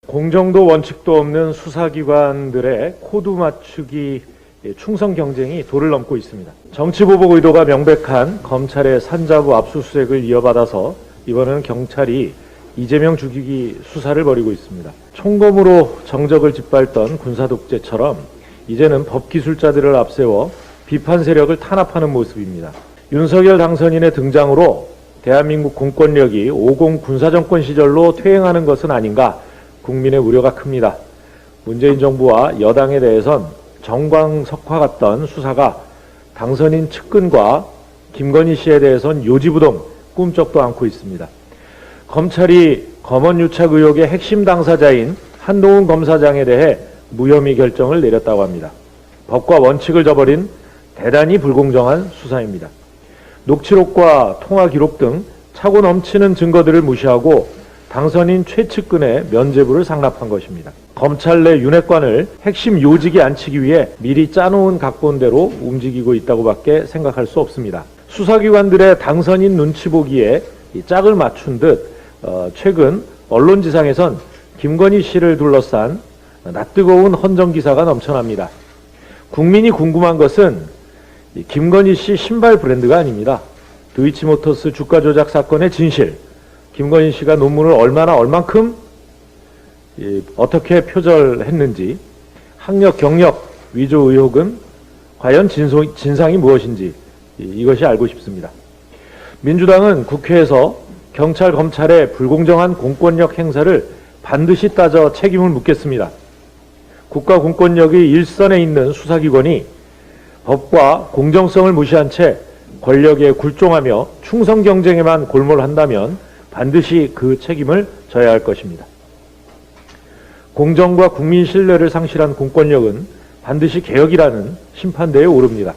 공정도 원칙도 없는 수사기관들의 코드 맞추기 충성 경쟁이 도를 넘고 있습니다. 정치보복 의도가 명백한 검찰의 산자부 압수수색을 이어받아서 이번에는 경찰이 이재명 죽이기 수사를 벌이고 있습니다. 총검으로 정적을 짓밟던 군사독재처럼 이제는 법기술자들을 앞세워 비판 세력을 탄압하는 모습입니다. 윤석열 당선인의 등장으로 대한민국 공권력이 50 군사정권 시절로 퇴행하는 것은 아닌가 국민의 우려가 큽니다. 문재인 정부와 여당에 대해선 정광석화 같던 수사가 당선인 측근과 김건희 씨에 대해선 요지부동 꿈쩍도 않고 있습니다. 검찰이 검언유착 의혹의 핵심 당사자인 한동훈 검사장에 대해 무혐의 결정을 내렸다고 합니다. 법과 원칙을 저버린 대단히 불공정한 수사입니다. 녹취록과 통화 기록 등 차고 넘치는 증거들을 무시하고 당선인 최측근의 면죄부를 상납한 것입니다. 검찰 내 윤핵관을 핵심 요직에 앉히기 위해 미리 짜놓은 각본대로 움직이고 있다고밖에 생각할 수 없습니다. 수사기관들의 당선인 눈치 보기에 짝을 맞춘 듯 최근 언론지상에선 김건희 씨를 둘러싼 낯뜨거운 헌정기사가 넘쳐납니다. 국민이 궁금한 것은 김건희 씨 신발 브랜드가 아닙니다. 도이치모터스 주가 조작 사건의 진실, 김건희 씨가 논문을 얼만큼 어떻게 표절했는지, 학력, 경력, 위조 의혹은 과연 진상이 무엇인지 이것이 알고 싶습니다. 민주당은 국회에서 경찰, 검찰의 불공정한 공권력 행사를 반드시 따져 책임을 묻겠습니다. 국가 공권력의 일선에 있는 수사기관이 법과 공정성을 무시한 채 권력에 굴종하며 충성 경쟁에만 골몰한다면 반드시 그 책임을 져야 할 것입니다. 공정과 국민 신뢰를 상실한 공권력은 반드시 개혁이라는 심판대에 오릅니다.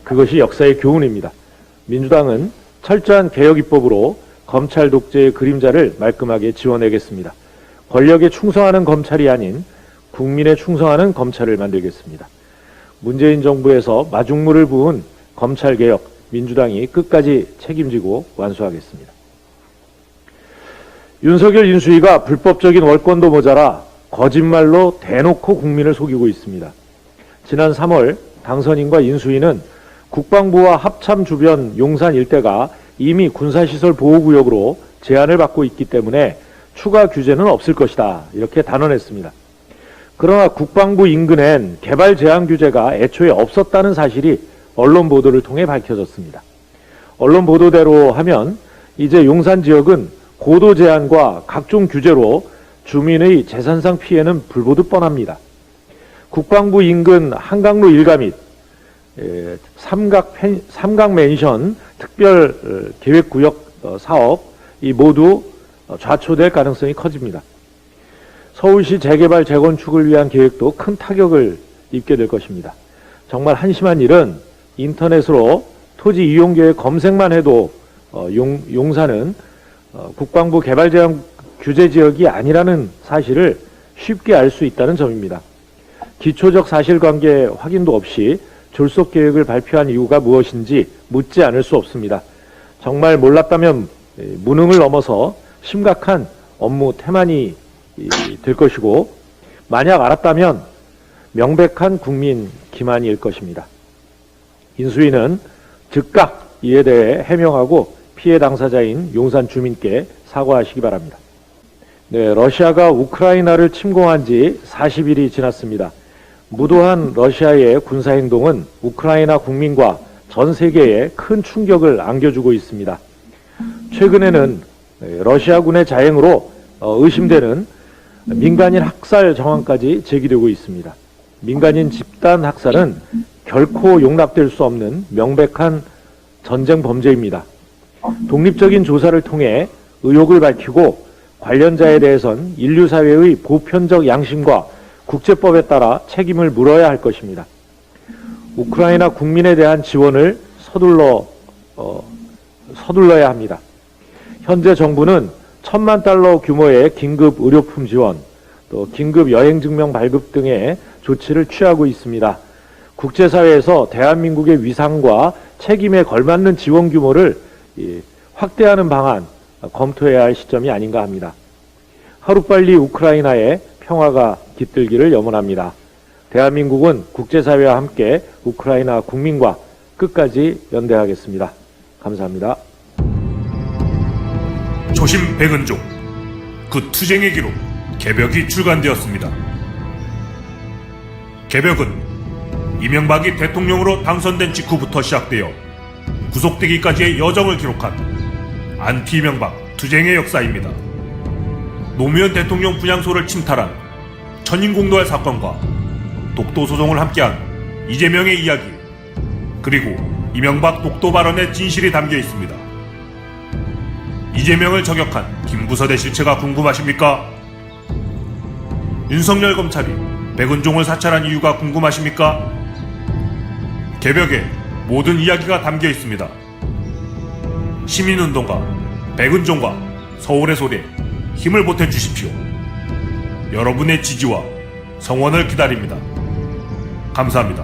그것이 역사의 교훈입니다. 민주당은 철저한 개혁 입법으로 검찰 독재의 그림자를 말끔하게 지워내겠습니다. 권력에 충성하는 검찰이 아닌 국민에 충성하는 검찰을 만들겠습니다. 문재인 정부에서 마중물을 부은 검찰개혁, 민주당이 끝까지 책임지고 완수하겠습니다. 윤석열 인수위가 불법적인 월권도 모자라 거짓말로 대놓고 국민을 속이고 있습니다. 지난 3월 당선인과 인수위는 국방부와 합참 주변 용산 일대가 이미 군사시설 보호구역으로 제한을 받고 있기 때문에 추가 규제는 없을 것이다, 이렇게 단언했습니다. 그러나 국방부 인근엔 개발 제한 규제가 애초에 없었다는 사실이 언론 보도를 통해 밝혀졌습니다. 언론 보도대로 하면 이제 용산 지역은 고도 제한과 각종 규제로 주민의 재산상 피해는 불보듯 뻔합니다. 국방부 인근 한강로 일가 및 삼각맨션 특별 계획구역 사업 이 모두 좌초될 가능성이 커집니다. 서울시 재개발 재건축을 위한 계획도 큰 타격을 입게 될 것입니다. 정말 한심한 일은 인터넷으로 토지 이용 계획 검색만 해도 용산은 국방부 개발 제한 규제 지역이 아니라는 사실을 쉽게 알 수 있다는 점입니다. 기초적 사실관계 확인도 없이 졸속 계획을 발표한 이유가 무엇인지 묻지 않을 수 없습니다. 정말 몰랐다면 무능을 넘어서 심각한 업무 태만이 될 것이고, 만약 알았다면 명백한 국민 기만일 것입니다. 인수위는 즉각 이에 대해 해명하고 피해 당사자인 용산 주민께 사과하시기 바랍니다. 네, 러시아가 우크라이나를 침공한 지 40일이 지났습니다. 무도한 러시아의 군사행동은 우크라이나 국민과 전 세계에 큰 충격을 안겨주고 있습니다. 최근에는 러시아군의 자행으로 의심되는 민간인 학살 정황까지 제기되고 있습니다. 민간인 집단 학살은 결코 용납될 수 없는 명백한 전쟁 범죄입니다. 독립적인 조사를 통해 의혹을 밝히고 관련자에 대해선 인류사회의 보편적 양심과 국제법에 따라 책임을 물어야 할 것입니다. 우크라이나 국민에 대한 지원을 서둘러야 합니다. 현재 정부는 $10,000만 규모의 긴급 의료품 지원, 또 긴급 여행증명 발급 등의 조치를 취하고 있습니다. 국제사회에서 대한민국의 위상과 책임에 걸맞는 지원 규모를 확대하는 방안 검토해야 할 시점이 아닌가 합니다. 하루빨리 우크라이나에 평화가 깃들기를 염원합니다. 대한민국은 국제사회와 함께 우크라이나 국민과 끝까지 연대하겠습니다. 감사합니다. 초심 백은종, 그 투쟁의 기록 개벽이 출간되었습니다. 개벽은 이명박이 대통령으로 당선된 직후부터 시작되어 구속되기까지의 여정을 기록한 안티-이명박 투쟁의 역사입니다. 노무현 대통령 분향소를 침탈한 천인공노할 사건과 독도 소송을 함께한 이재명의 이야기, 그리고 이명박 독도 발언의 진실이 담겨 있습니다. 이재명을 저격한 김부선의 실체가 궁금하십니까? 윤석열 검찰이 백은종을 사찰한 이유가 궁금하십니까? 개벽에 모든 이야기가 담겨 있습니다. 시민운동가 백은종과 서울의 소리에 힘을 보태주십시오. 여러분의 지지와 성원을 기다립니다. 감사합니다.